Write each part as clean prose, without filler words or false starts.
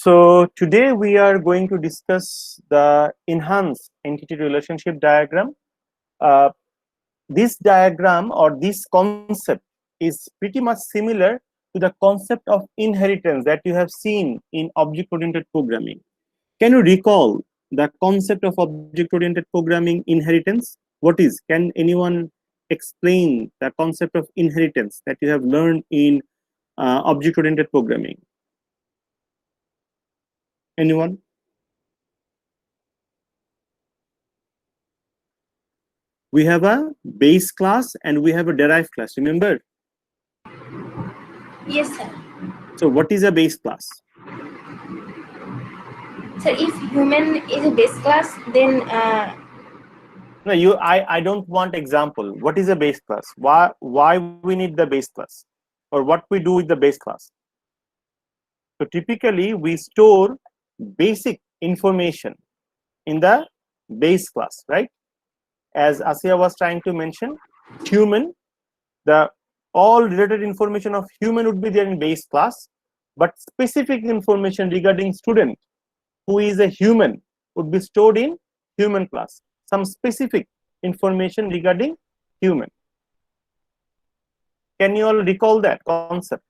So today we are going to discuss the enhanced entity relationship diagram. Uh, this diagram or this concept is pretty much similar to the concept of inheritance that you have seen in object-oriented programming. Can you recall the concept of object-oriented programming inheritance? What is? Can anyone explain the concept of inheritance that you have learned in object-oriented programming? Anyone? We have a base class and we have a derived class, remember? Yes, sir. So what is a base class? So if human is a base class, then No, I don't want example. What is a base class? Why we need the base class? Or what we do with the base class? So typically we store basic information in the base class, right? As Asiya was trying to mention, human, the all related information of human would be there in base class, but specific information regarding student who is a human would be stored in human class. Some specific information regarding human. Can you all recall that concept?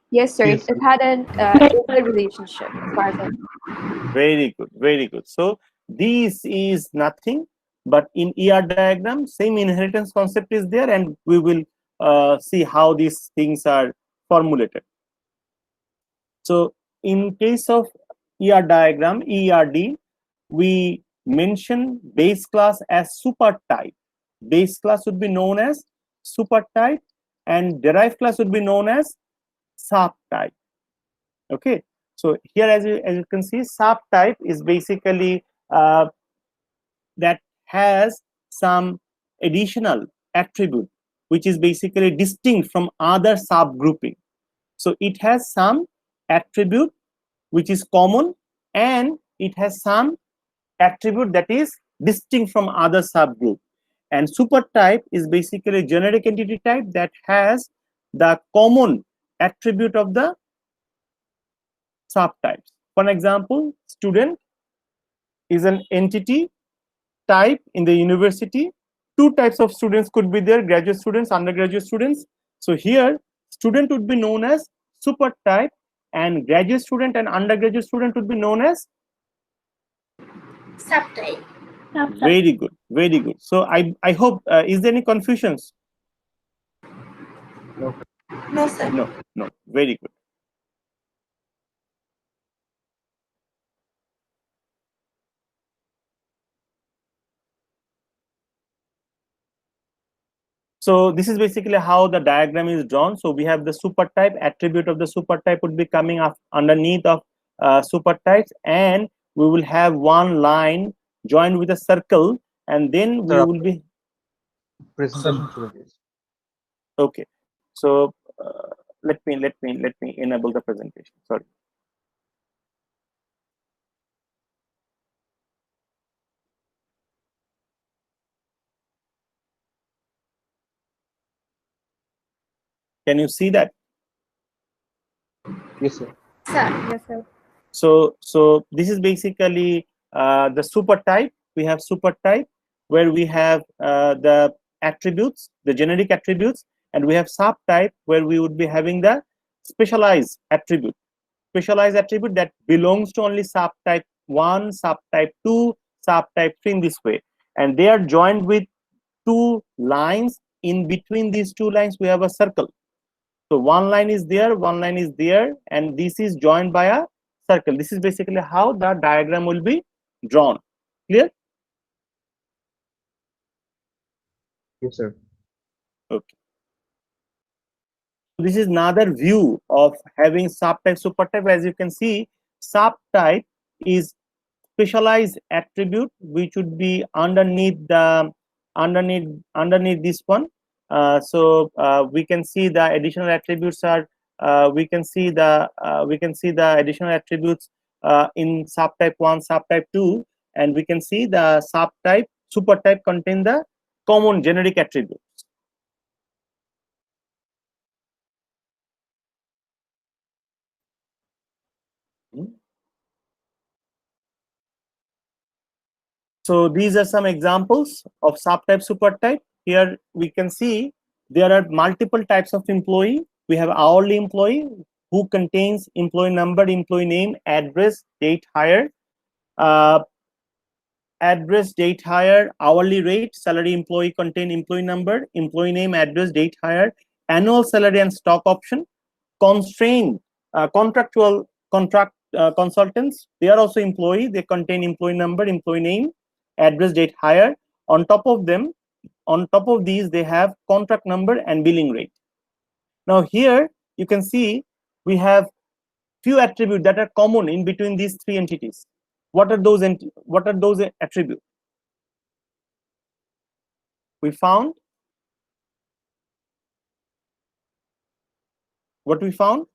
Yes, sir. Yes, It had an relationship as far as I know. Very good, very good. So this is nothing but in ER diagram, same inheritance concept is there, and we will see how these things are formulated. So in case of ER diagram, ERD, we mention base class as super type. Base class would be known as super type and derived class would be known as subtype. Okay, so here as you can see, subtype is basically that has some additional attribute which is basically distinct from other subgrouping. So it has some attribute which is common and it has some attribute that is distinct from other subgroup. And super type is basically generic entity type that has the common attribute of the subtypes. For example, student is an entity type in the university. Two types of students could be there, graduate students, undergraduate students. So here student would be known as super type and graduate student and undergraduate student would be known as subtype. very good, very good. So I hope is there any confusions? No, sir. No, very good. So this is basically how the diagram is drawn. So we have the super type, attribute of the super type would be coming up underneath of super types, and we will have one line joined with a circle, and then we will be presentation. okay. So let me enable the presentation. Sorry. Can you see that? Yes, sir. Sir. Yes, sir. So this is basically the super type. We have super type where we have the attributes, the generic attributes, and we have subtype where we would be having the specialized attribute. Specialized attribute that belongs to only subtype 1, subtype 2, subtype 3 in this way. And they are joined with two lines. In between these two lines, we have a circle. So one line is there, one line is there, and this is joined by a circle. This is basically how the diagram will be drawn. Clear? Yes, sir. Okay. This is another view of having subtype, supertype. As you can see, subtype is specialized attribute which would be underneath the underneath this one. So we can see the additional attributes are we can see the additional attributes in subtype 1, subtype 2, and we can see the subtype supertype contain the common generic attributes. So these are some examples of subtype, supertype. Here we can see there are multiple types of employee. We have hourly employee who contains employee number, employee name, address, date hire, address, date hire, hourly rate, salary employee contain employee number, employee name, address, date hire, annual salary and stock option, constraint, contractual contract consultants. They are also employee. They contain employee number, employee name, address, date hire. On top of them, on top of these, they have contract number and billing rate. Now here you can see we have few attributes that are common in between these three entities. What are those attributes? We found what we found.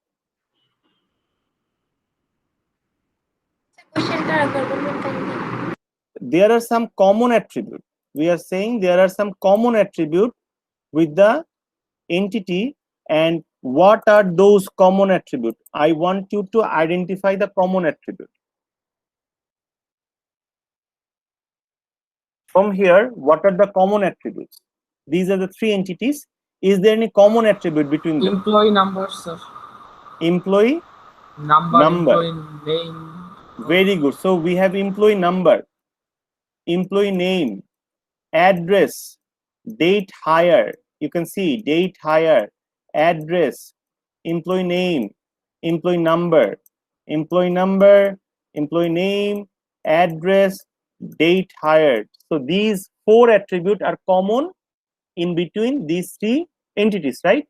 Question government. There are some common attributes. We are saying there are some common attributes with the entity, and what are those common attributes? I want you to identify the common attribute. From here, what are the common attributes? These are the three entities. Is there any common attribute between them? Employee number, sir. Employee Number. Number. Employee name. Very good. So we have employee number, employee name, address, date hire. You can see date hire, address, employee name, employee number, employee number, employee name, address, date hired. So these four attributes are common in between these three entities, right?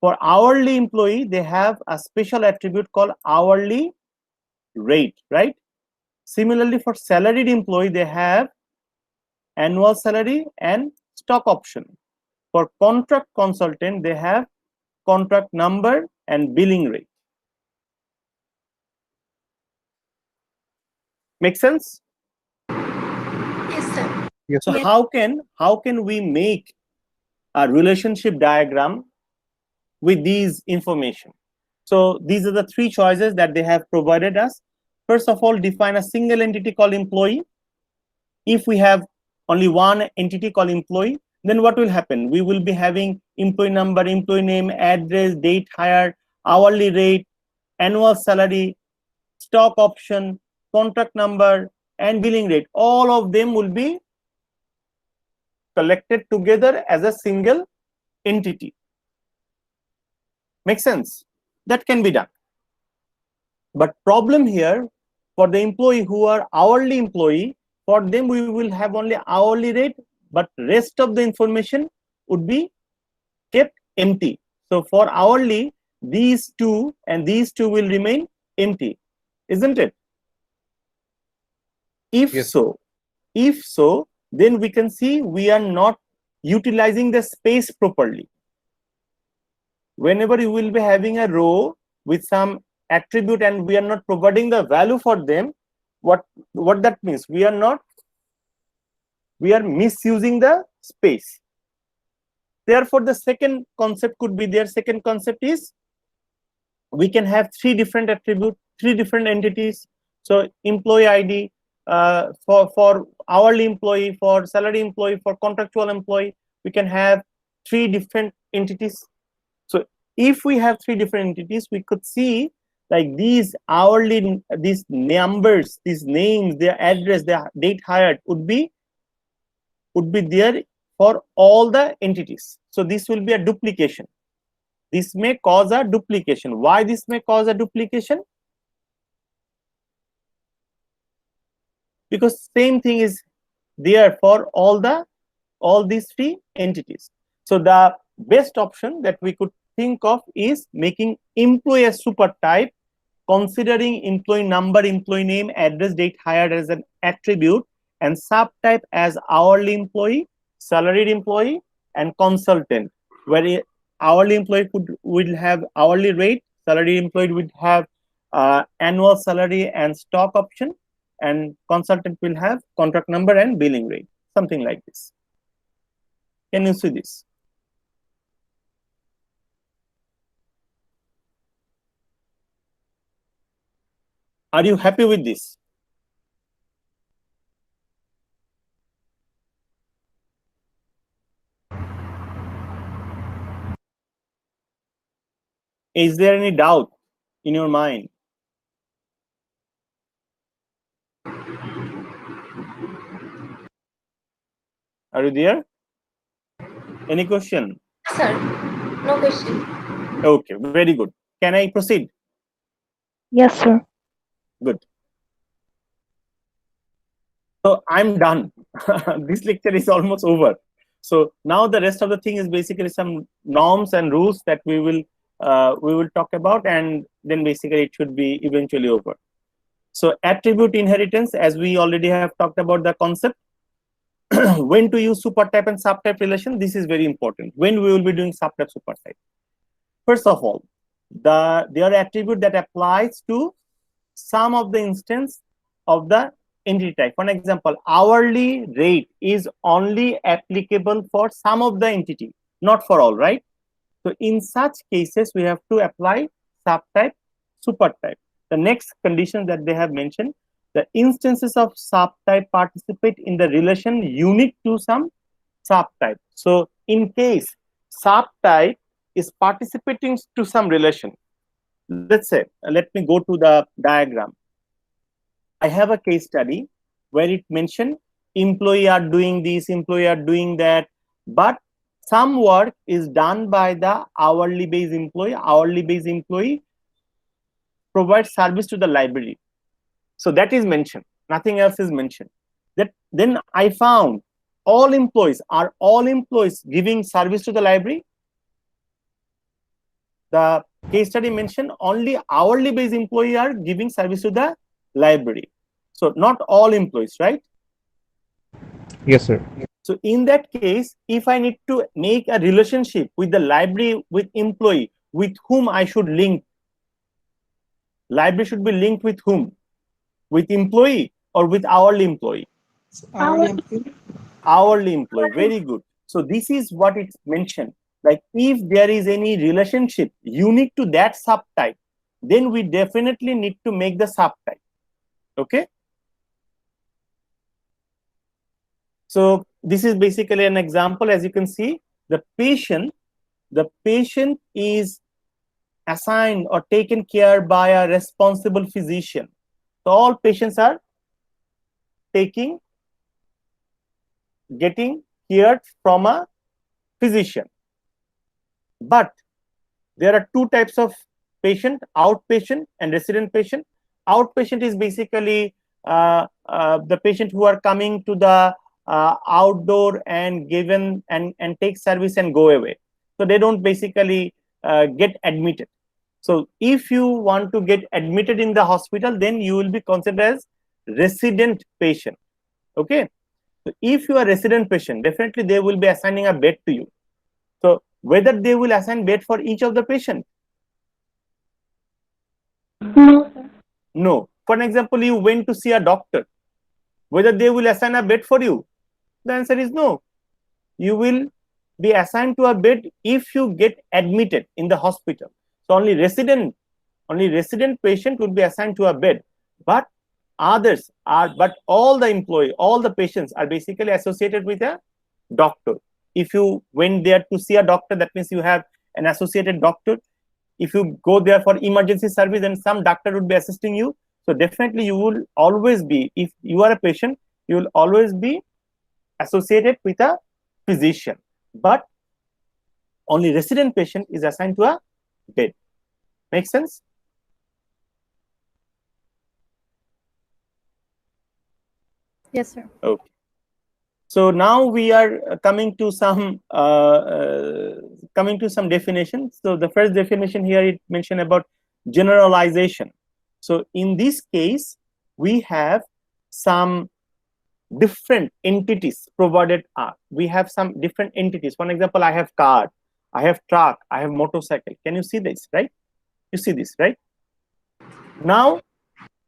For hourly employee, they have a special attribute called hourly rate, right? Similarly, for salaried employee, they have annual salary and stock option. For contract consultant, they have contract number and billing rate. Make sense? Yes, sir. Yes, So sir. how can we make a relationship diagram with these information? So these are the three choices that they have provided us. First of all, define a single entity called employee. If we have only one entity called employee, then what will happen? We will be having employee number, employee name, address, date hired, hourly rate, annual salary, stock option, contract number, and billing rate. All of them will be collected together as a single entity. Make sense? That can be done. But problem here, for the employee who are hourly employee, for them we will have only hourly rate, but rest of the information would be kept empty. So for hourly, these two and these two will remain empty, isn't it? If Yes. so, then we can see we are not utilizing the space properly. Whenever you will be having a row with some attribute and we are not providing the value for them, what that means? We are misusing the space. Therefore, the second concept could be there. Second concept is we can have three different attributes, three different entities. So employee ID for hourly employee, for salary employee, for contractual employee, we can have three different entities. So if we have three different entities, we could see like these hourly, these numbers, these names, their address, their date hired would be there for all the entities. So this will be a duplication. This may cause a duplication. Why this may cause a duplication? Because same thing is there for all these three entities. So the best option that we could think of is making employee a super type, considering employee number, employee name, address, date hired as an attribute, and subtype as hourly employee, salaried employee, and consultant, where hourly employee will have hourly rate, salaried employee would have annual salary and stock option, and consultant will have contract number and billing rate, something like this. Can you see this? Are you happy with this? Is there any doubt in your mind? Are you there? Any question? Sir, no question. Okay, very good. Can I proceed? Yes, sir. Good. So I'm done. This lecture is almost over. So now the rest of the thing is basically some norms and rules that we will talk about, and then basically it should be eventually over. So attribute inheritance, as we already have talked about the concept. When to use supertype and subtype relation, this is very important. When we will be doing subtype supertype. First of all, their attribute that applies to some of the instance of the entity type. For example, hourly rate is only applicable for some of the entity, not for all, right? So in such cases, we have to apply subtype, supertype. The next condition that they have mentioned, the instances of subtype participate in the relation unique to some subtype. So in case subtype is participating to some relation, let's say, let me go to the diagram. I have a case study where it mentioned employee are doing this, employee are doing that, but some work is done by the hourly based employee. Hourly based employee provides service to the library. So that is mentioned. Nothing else is mentioned. Then I found all employees giving service to the library. The case study mentioned only hourly based employee are giving service to the library. So not all employees, right? Yes, sir. So in that case, if I need to make a relationship with the library with employee, with whom I should link? Library should be linked with whom? With employee or with hourly employee? Hourly employee. Hourly employee. Very good. So this is what it's mentioned. Like if there is any relationship unique to that subtype, then we definitely need to make the subtype. Okay. So this is basically an example. As you can see, the patient is assigned or taken care by a responsible physician. So all patients are getting cared from a physician. But there are two types of patient: outpatient and resident patient. Outpatient is basically the patient who are coming to the outdoor and given and take service and go away. So they don't basically get admitted. So if you want to get admitted in the hospital, then you will be considered as resident patient. Okay. So if you are resident patient, definitely they will be assigning a bed to you. So whether they will assign bed for each of the patient? No, sir. No. For example, you went to see a doctor. Whether they will assign a bed for you? The answer is no. You will be assigned to a bed if you get admitted in the hospital. So only resident patient will be assigned to a bed. But all the patients are basically associated with a doctor. If you went there to see a doctor, that means you have an associated doctor. If you go there for emergency service, then some doctor would be assisting you. So definitely you will always be, if you are a patient, you will always be associated with a physician. But only resident patient is assigned to a bed. Make sense? Yes, sir. Okay. So now we are coming to some definitions. So the first definition here, it mentioned about generalization. So in this case, we have some different entities provided. We have some different entities. For example, I have car, I have truck, I have motorcycle. Can you see this, right? You see this, right? Now,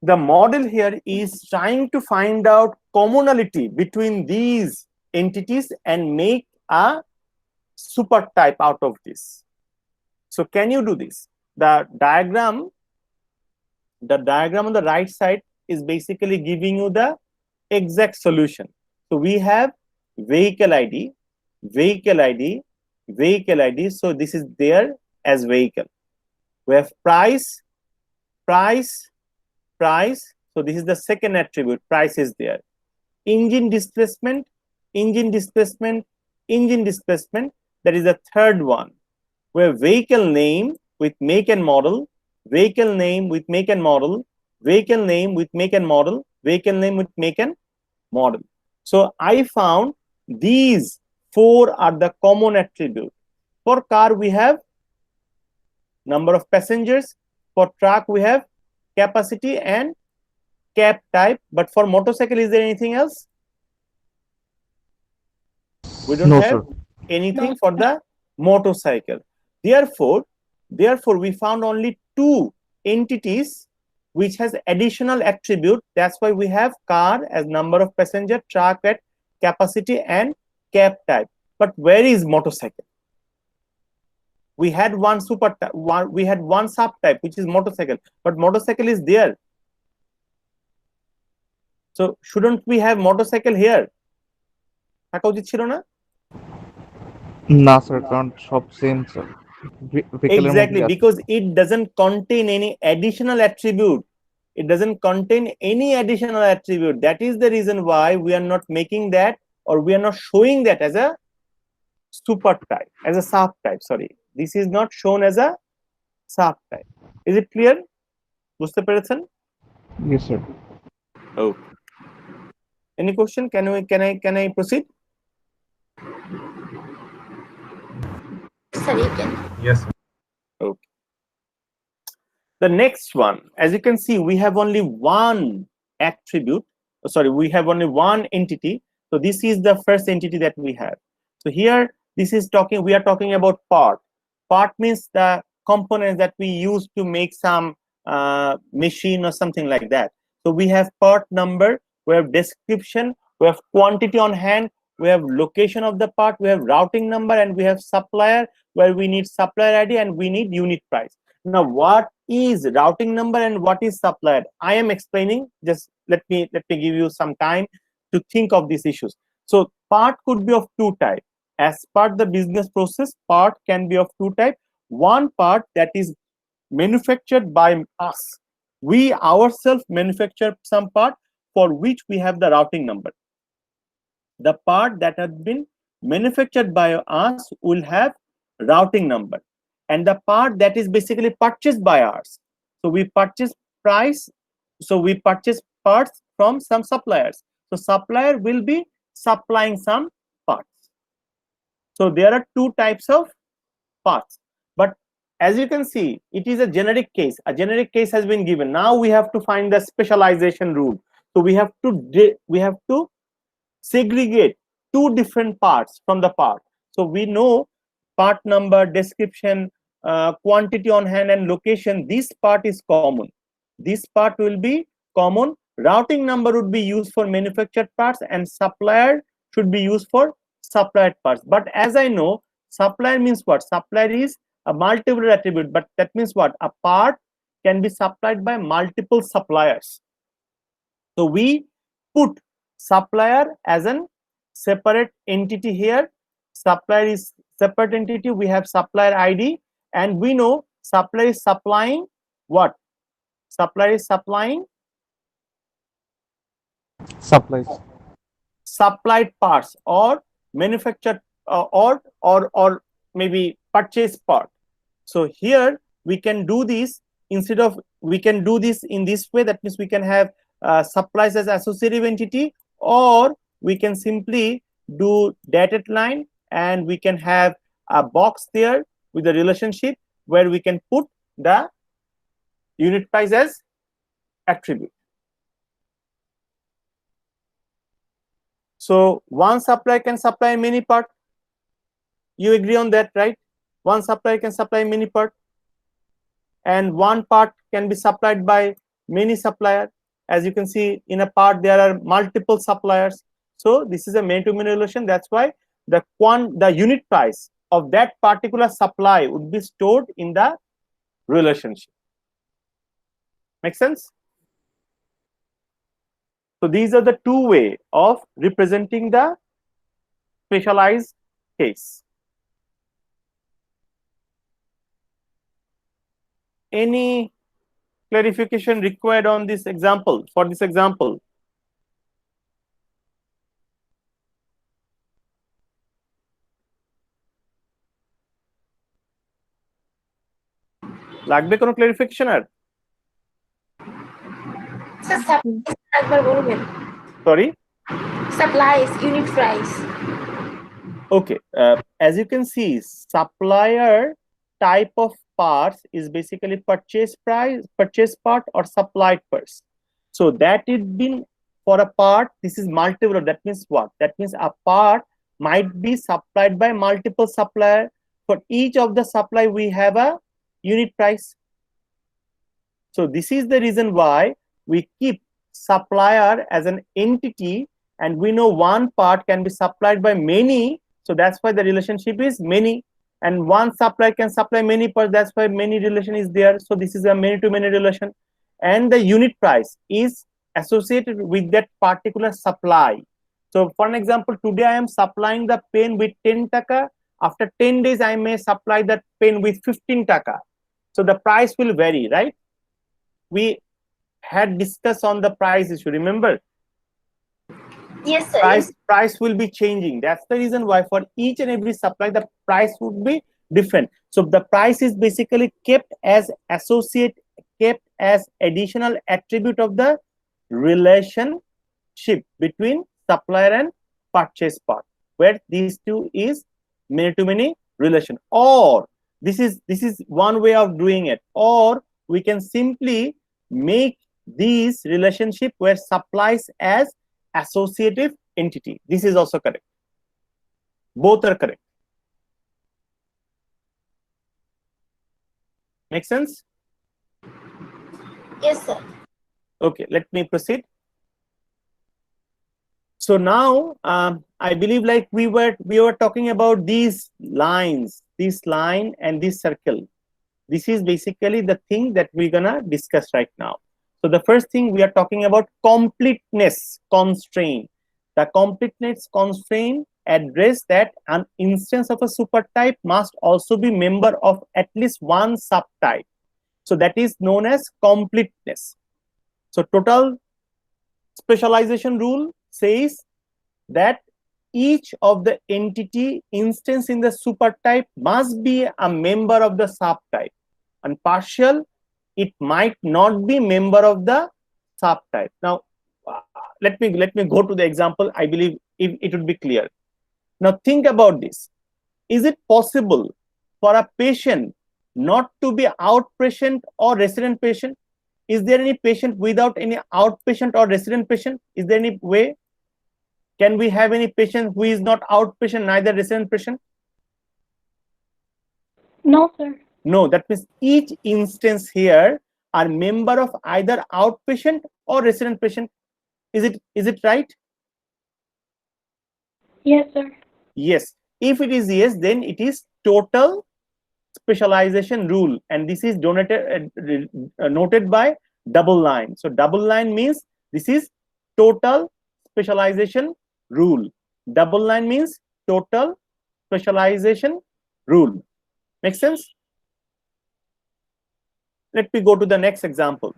the model here is trying to find out commonality between these entities and make a super type out of this. So can you do this? The diagram on the right side is basically giving you the exact solution. So we have vehicle ID, vehicle ID, vehicle ID. So this is there as vehicle. We have price, price, price. So this is the second attribute, price is there. Engine displacement, engine displacement, engine displacement, that is the third one. Where vehicle name with make and model, vehicle name with make and model, vehicle name with make and model, vehicle name with make and model. So I found these four are the common attribute. For car we have number of passengers, for truck we have capacity and cab type, but for motorcycle is there anything else? We don't No, have sir. anything for the motorcycle. Therefore we found only two entities which has additional attribute. That's why we have car as number of passenger, truck at capacity and cab type. But where is motorcycle? We had one we had one subtype which is motorcycle, but motorcycle is there. So shouldn't we have motorcycle here? থাকা উচিত ছিল না? না sir, কারণ সব same sir. Exactly, because it doesn't contain any additional attribute. It doesn't contain any additional attribute. That is the reason why we are not making that, or we are not showing that as a super type, as a subtype. Sorry, this is not shown as a subtype. Is it clear? বুঝতে পেরেছেন? Yes, sir. Oh. Any question? Can I proceed? Sir, you can. Yes, sir. Okay. The next one, as you can see, we have only one attribute. Sorry, we have only one entity. So this is the first entity that we have. So here, we are talking about part. Part means the components that we use to make some machine or something like that. So we have part number, we have description, we have quantity on hand, we have location of the part, we have routing number, and we have supplier, where we need supplier ID and we need unit price. Now, what is routing number and what is supplier? I am explaining. Just let me give you some time to think of these issues. So part could be of two types. As part the business process, part can be of two types. One part that is manufactured by us. We ourselves manufacture some part for which we have the routing number. The part that has been manufactured by us will have routing number, and the part that is basically purchased by us. So we purchase parts from some suppliers. So supplier will be supplying some parts. So there are two types of parts, but as you can see, it is a generic case. A generic case has been given. Now we have to find the specialization rule. So we have to segregate two different parts from the part. So we know part number, description, quantity on hand, and location. This part is common. This part will be common. Routing number would be used for manufactured parts, and supplier should be used for supplied parts. But as I know, supplier means what? Supplier is a multiple attribute, but that means what? A part can be supplied by multiple suppliers. So we put supplier as an separate entity here. Supplier is separate entity. We have supplier ID, and we know supplier is supplying what? Supplier is supplying Supplies. supplied parts or manufactured or maybe purchase part. So here we can do this in this way. That means we can have supplies as associative entity, or we can simply do dotted line, and we can have a box there with the relationship where we can put the unit price as attribute. So one supplier can supply many parts. You agree on that, right? One supplier can supply many parts, and one part can be supplied by many suppliers. As you can see, in a part there are multiple suppliers. So this is a many-to-many relation. That's why the unit price of that particular supply would be stored in the relationship. Make sense? So these are the two ways of representing the specialized case. any clarification required on this example, for this example? লাগবে কোনো clarification আর? Sir supplies একবার বলবেন Sorry? Supplies unit price Okay, as you can see, supplier type of parts is basically purchase price, purchase part or supplied parts. So that it been for a part, this is multiple. That means what? That means a part might be supplied by multiple supplier. For each of the supply, we have a unit price. So this is the reason why we keep supplier as an entity, and we know one part can be supplied by many. So that's why the relationship is many, and one supplier can supply many parts. That's why many relation is there. So this is a many-to-many relation, and the unit price is associated with that particular supply. So for an example, today I am supplying the pen with 10 taka. After 10 days, I may supply that pen with 15 taka. So the price will vary, right? We had discussed on the price issue, remember? Yes sir Price will be changing. That's the reason why for each and every supply the price would be different. So the price is basically kept as additional attribute of the relationship between supplier and purchase part, where these two is many-to-many relation. Or this is one way of doing it, or we can simply make these relationship where supplies as associative entity. This is also correct. Both are correct. Make sense? Yes sir Okay, let me proceed. So now I believe like we were talking about these lines, this line and this circle. This is basically the thing that we're gonna discuss right now. So the first thing we are talking about completeness constraint. The completeness constraint address that an instance of a supertype must also be member of at least one subtype. So that is known as completeness. So total specialization rule says that each of the entity instance in the supertype must be a member of the subtype, and partial it might not be member of the subtype. Now let me go to the example. I believe it would be clear. Now think about this. Is it possible for a patient not to be outpatient or resident patient? Is there any patient without any outpatient or resident patient? Is there any way? Can we have any patient who is not outpatient, neither resident patient? No, sir. No, that means each instance here are member of either outpatient or resident patient. Is it right? Yes, sir. Yes. If it is yes, then it is total specialization rule, and this is noted by double line. So double line means this is total specialization rule. Double line means total specialization rule. Make sense? Let me go to the next example.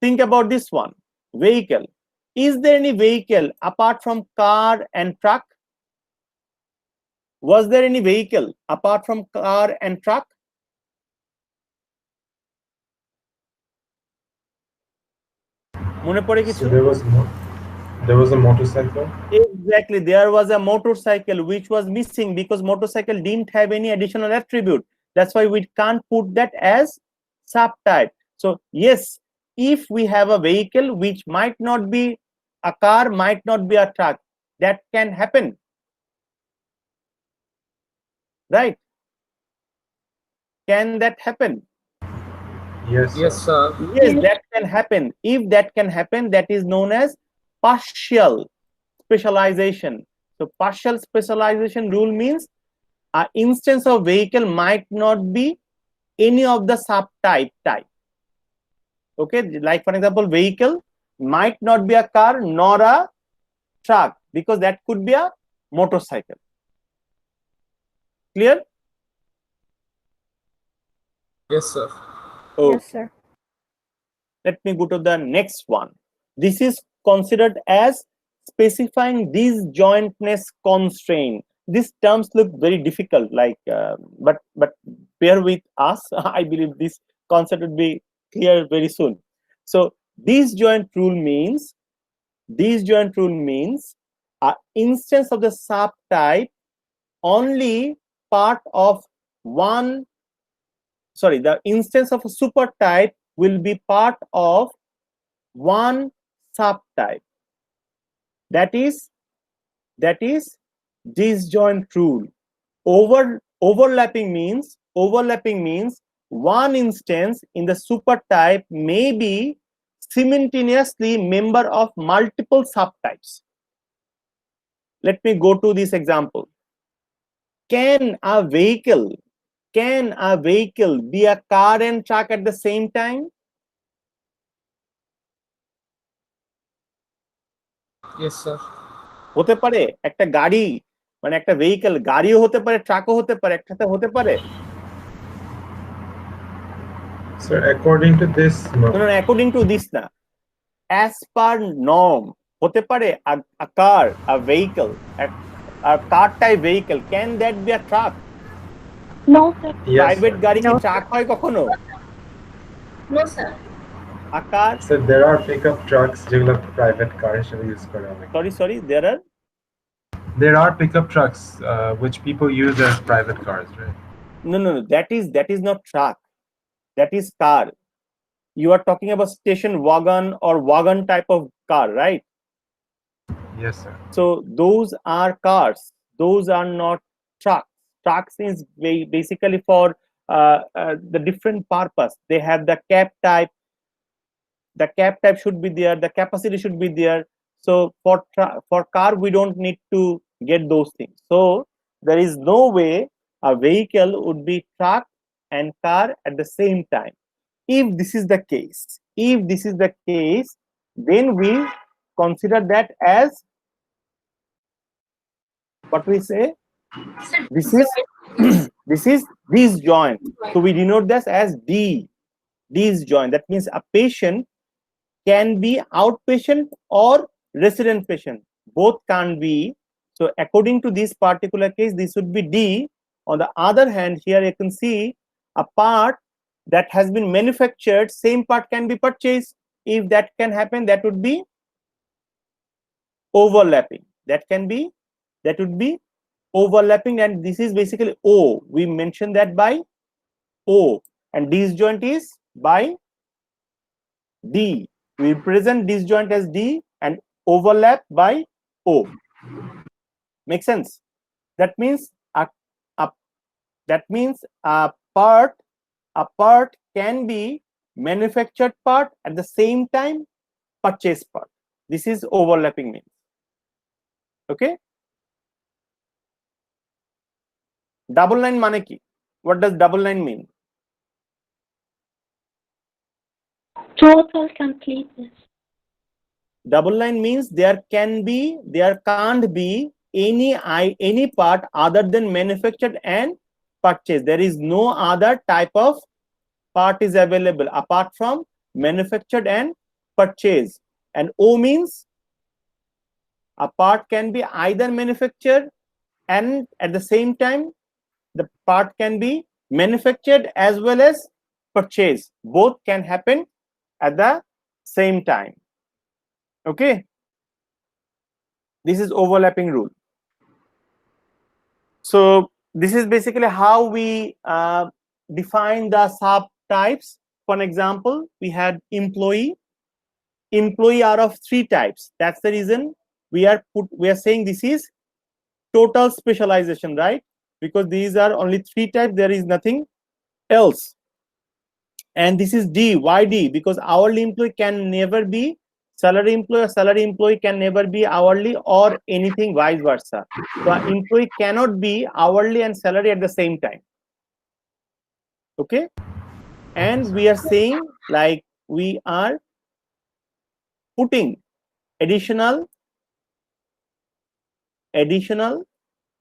Think about this one. Vehicle. Is there any vehicle apart from car and truck? Was there any vehicle apart from car and truck? মনে পড়ে কিছু? So there was a motorcycle. Exactly, there was a motorcycle which was missing because motorcycle didn't have any additional attribute. That's why we can't put that as subtype. So yes, if we have a vehicle which might not be a car, might not be a truck, that can happen, right? Can that happen? Yes. Yes, sir. Yes, that can happen. If that can happen, that is known as partial specialization. So partial specialization rule means an instance of vehicle might not be any of the subtype type. Okay, like for example, vehicle might not be a car nor a truck, because that could be a motorcycle. Clear? Yes, sir. Oh, Yes, sir. let me go to the next one. This is considered as specifying disjointness constraint. These terms look very difficult, like but bear with us. I believe this concept will be clear very soon. So disjoint rule means an instance of the subtype only part of one. Sorry, the instance of a supertype will be part of one subtype. That is disjoint rule. Overlapping means one instance in the supertype may be simultaneously member of multiple subtypes. Let me go to this example. Can a vehicle be a car and truck at the same time? Yes, sir. হতে পারে একটা গাড়ি মানে একটা vehicle গাড়িও হতে পারে ট্রাকও হতে পারে একসাথে হতে পারে Sir, according to this, no. No, according to this না as per norm হতে পারে a car, a vehicle, a car type vehicle, can that be a truck? No, sir. Yes, private sir. গাড়ি কি No. ট্রাক হয় কখনো? No, sir. A car, So there are pickup trucks যেগুলো private car হিসেবে use করে অনেকে। sorry, There are pickup trucks which people use as private cars, right? no, that is not truck, that is car. You are talking about station wagon or wagon type of car, right? Yes, sir. So those are cars, those are not trucks. Trucks is basically for the different purpose. They have the cab type should be there, the capacity should be there. So for car we don't need to get those things. So there is no way a vehicle would be truck and car at the same time. If this is the case, then we consider that as what we say, Sir, this is disjoint. So we denote this as disjoint. That means a patient can be outpatient or resident patient, both can be. So according to this particular case, this would be D. On the other hand, here you can see a part that has been manufactured, same part can be purchased. If that can happen, that would be overlapping. That would be overlapping, and this is basically O. We mentioned that by O, and disjoint is by D. We present disjoint as D and overlap by O. Make sense? That means a part can be manufactured part at the same time purchased part. This is overlapping means. Okay? Double line mane ki? What does double line mean? total completeness. Double line means there can't be any part other than manufactured and purchased. There is no other type of part is available apart from manufactured and purchased. And O means a part can be either manufactured and at the same time the part can be manufactured as well as purchased. Both can happen at the same time. Okay, this is overlapping rule. So this is basically how we define the subtypes. For an example, we had employee are of 3 types. That's the reason we are saying this is total specialization, right? Because these are only 3 types, there is nothing else. And this is D. Why D? Because hourly employee can never be salary employee, or salary employee can never be hourly, or anything vice versa. So an employee cannot be hourly and salary at the same time. Okay, and we are saying like we are putting additional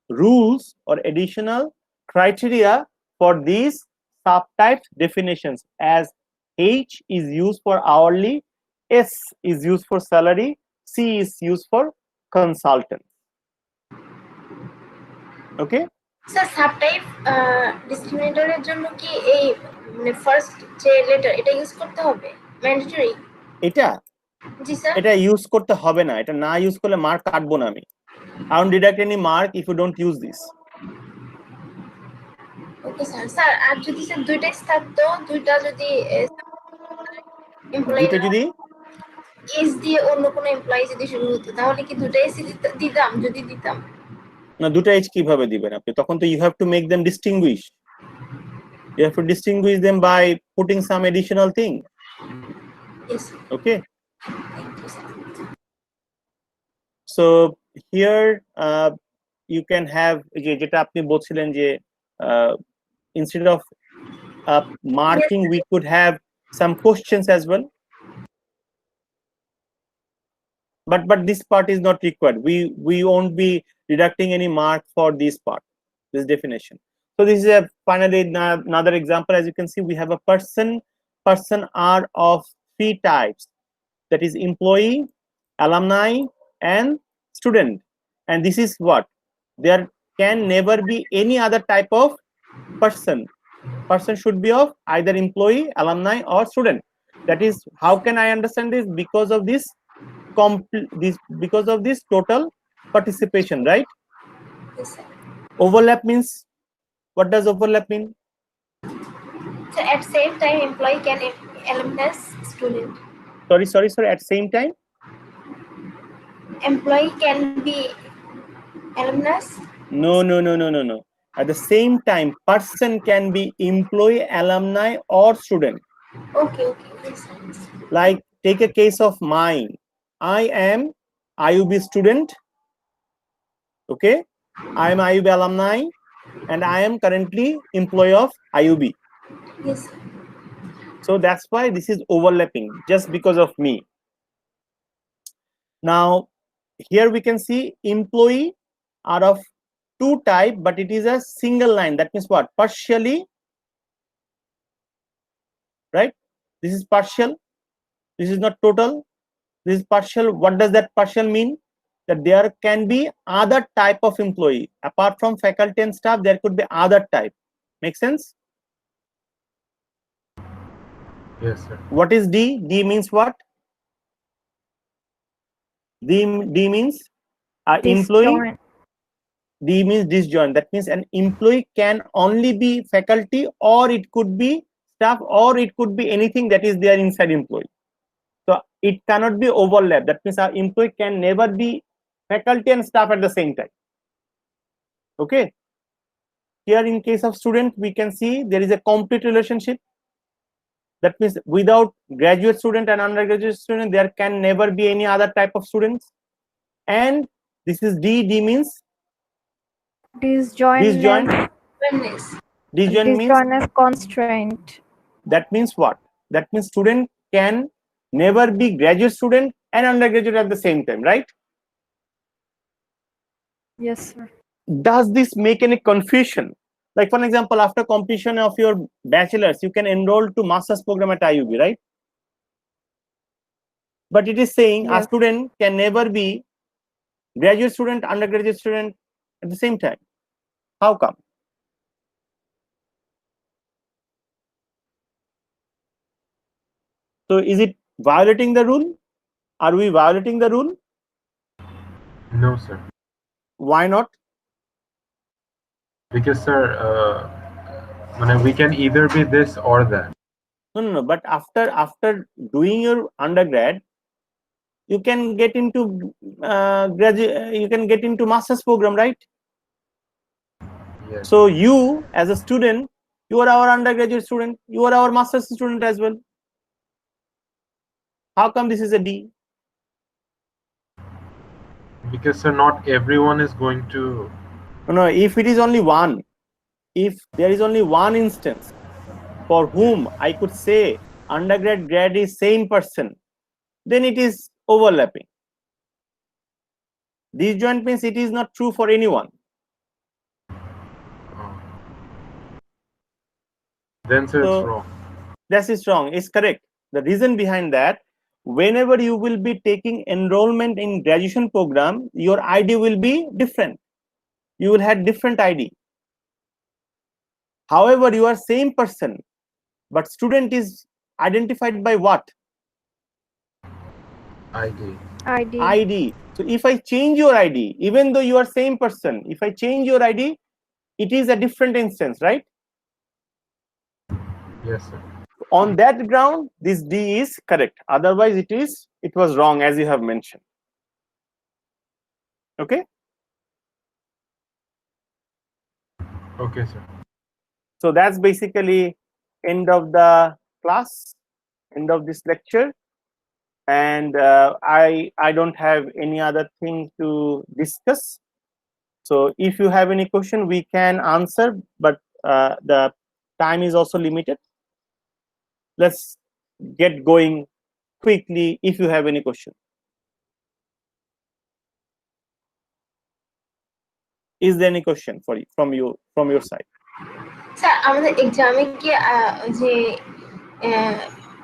rules or additional criteria for these subtype definitions as H is used for hourly, S is used for salary, C is used for consultant. Okay? Sir subtype ডিসক্রিমিনেটরের জন্য কি এই মানে first যে letter এটা use করতে হবে mandatory? এটা জি স্যার। এটা ইউজ করতে হবে না, এটা না ইউজ করলে মার্ক কাটবো না আমি। I won't deduct any mark if you don't use this. Okay sir. Sir আর যদি স্যার দুইটাই থাকতো, দুইটা যদি এমপ্লয়ি দুইটা যদি এস দিয়ে অন্য কোনো এমপ্লয়ি যদি শুরু হতো তাহলে কি দুইটাই এসি দিতাম? যদি দিতাম না, দুটো H কিভাবে দিবেন আপনি? তখন তো you have to make them distinguish. You have to distinguish them by putting some additional thing. Yes Okay? Thank you sir. So here you can have যেটা আপনি বলছিলেন যে instead of marking we could have some questions as well, but this part is not required. We won't be deducting any mark for this part, this definition. So this is a finally another example. As you can see, we have a person are of three types, that is employee, alumni, and student. And this is what there can never be any other type of person should be of either employee, alumni, or student. That is, how can I understand this? Because of this because of this total participation, right? Yes, sir. Overlap means, what does overlap mean? So at same time employee can alumnus student. Sorry, at same time Employee can be alumnus. no. At the same time person can be employee, alumni, or student. Okay, yes, sir. Like take a case of mine. I am IUB student, okay? I am IUB alumni and I am currently employee of IUB. Yes, sir. So that's why this is overlapping, just because of me. Now here we can see employee are of two type, but it is a single line. That means what? Partially, right? This is partial, this is not total, this is partial. What does that partial mean? That there can be other type of employee apart from faculty and staff. There could be other type. Make sense? Yes, sir. What is D? D means what? D means employee. Disjoint. D means disjoint. That means an employee can only be faculty, or it could be staff, or it could be anything that is there inside employee. So it cannot be overlap. That means our employee can never be faculty and staff at the same time. Okay. Here in case of student, we can see there is a complete relationship. That means without graduate student and undergraduate student, there can never be any other type of students. And this is D. D means Disjoint. Wellness. disjoint means, Disjoint constraint. that means what? That means student can never be graduate student and undergraduate at the same time, right? Yes, sir. Does this make any confusion? Like for example, after completion of your bachelor's, you can enroll to master's program at IUB, right? But it is saying a Yes. student can never be graduate student, undergraduate student at the same time. How come? So is it violating the rule? Are we violating the rule? No, sir. Why not? Because, sir, we can either be this or that. No. But after doing your undergrad, you can get into you can get into master's program, right? Yes. So you as a student, you are our undergraduate student, you are our master's student as well. How come this is a D? Because, sir, not everyone is going to. No, if it is only one, if there is only one instance for whom I could say undergrad grad is same person, then it is overlapping. Disjoint means it is not true for anyone. Then, sir, So- it's wrong. That is wrong. It's correct. The reason behind that, whenever you will be taking enrollment in graduation program, your ID will be different. You will have different ID. However, you are same person, but student is identified by what? ID. ID. ID. So if I change your ID, even though you are same person, if I change your ID, it is a different instance, right? Yes, sir. On that ground, this D is correct. Otherwise, it was wrong, as you have mentioned. Okay. Okay, sir. So that's basically end of the class, end of this lecture, and I don't have any other thing to discuss. So if you have any question, we can answer, but the time is also limited. Let's get going quickly if you have any question. Is there any question for you from your side? Sir আমাদের এক্সামে কি ওই যে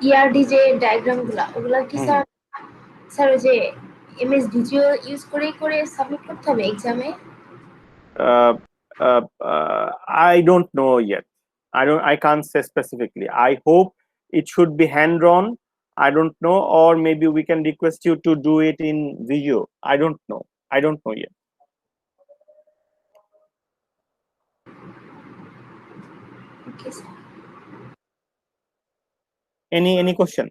ERD যে ডায়াগ্রামগুলো ওগুলা কি sir sir ওই যে এমএস ভিজুয়াল ইউজ করে সাবমিট করতে হবে এক্সামে? I don't know yet. I can't say specifically. I hope it should be hand-drawn. I don't know, or maybe we can request you to do it in video. I don't know yet. Okay sir. Any question?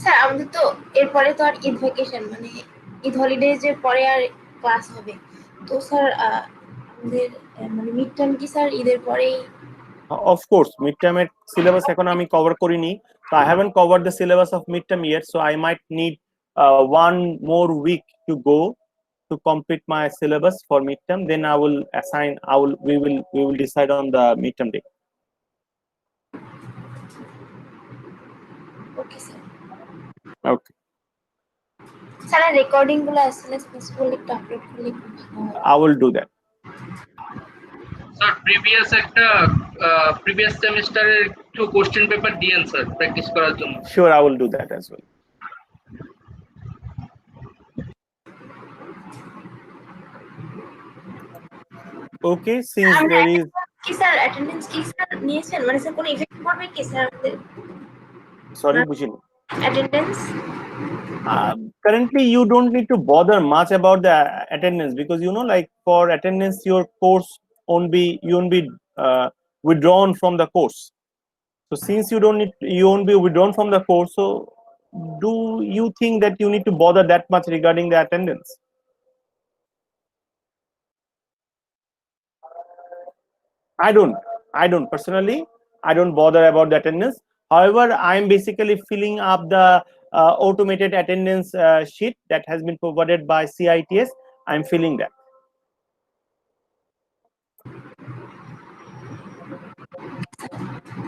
Sir আমাদের তো এরপরে তো আর Eid vacation মানে Eid holidays এর পরে আর class হবে, তো sir আমাদের মানে মিড টার্ম কি স্যার ঈদের পরেই? Of course, midterm syllabus এখন আমি cover করিনি, so I haven't covered the syllabus of midterm yet, so I might need 1 more week to go to complete my syllabus for midterm. Then I will assign. We will decide on the midterm day. Okay sir. Okay, sir recording গুলো as soon as possible একটু upload করলে খুব ভালো হয়। I will do that. Sir previous সেমিস্টারের একটু question paper দিয়েন sir practice করার জন্য। Sure, I will do that as well. Okay, since there is. কি স্যার অ্যাটেন্ডেন্স কি স্যার নিয়েছেন, মানে স্যার কোনো ইফেক্ট পড়বে কি স্যার আমাদের Sorry, বুঝিনি। Attendance? Currently you don't need to bother much about the attendance, because like for attendance your course won't be withdrawn from the course. So since you won't be withdrawn from the course, so do you think that you need to bother that much regarding the attendance? I don't personally, I don't bother about the attendance. However, I'm basically filling up the automated attendance sheet that has been provided by CITS. I'm filling that.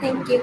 Thank you.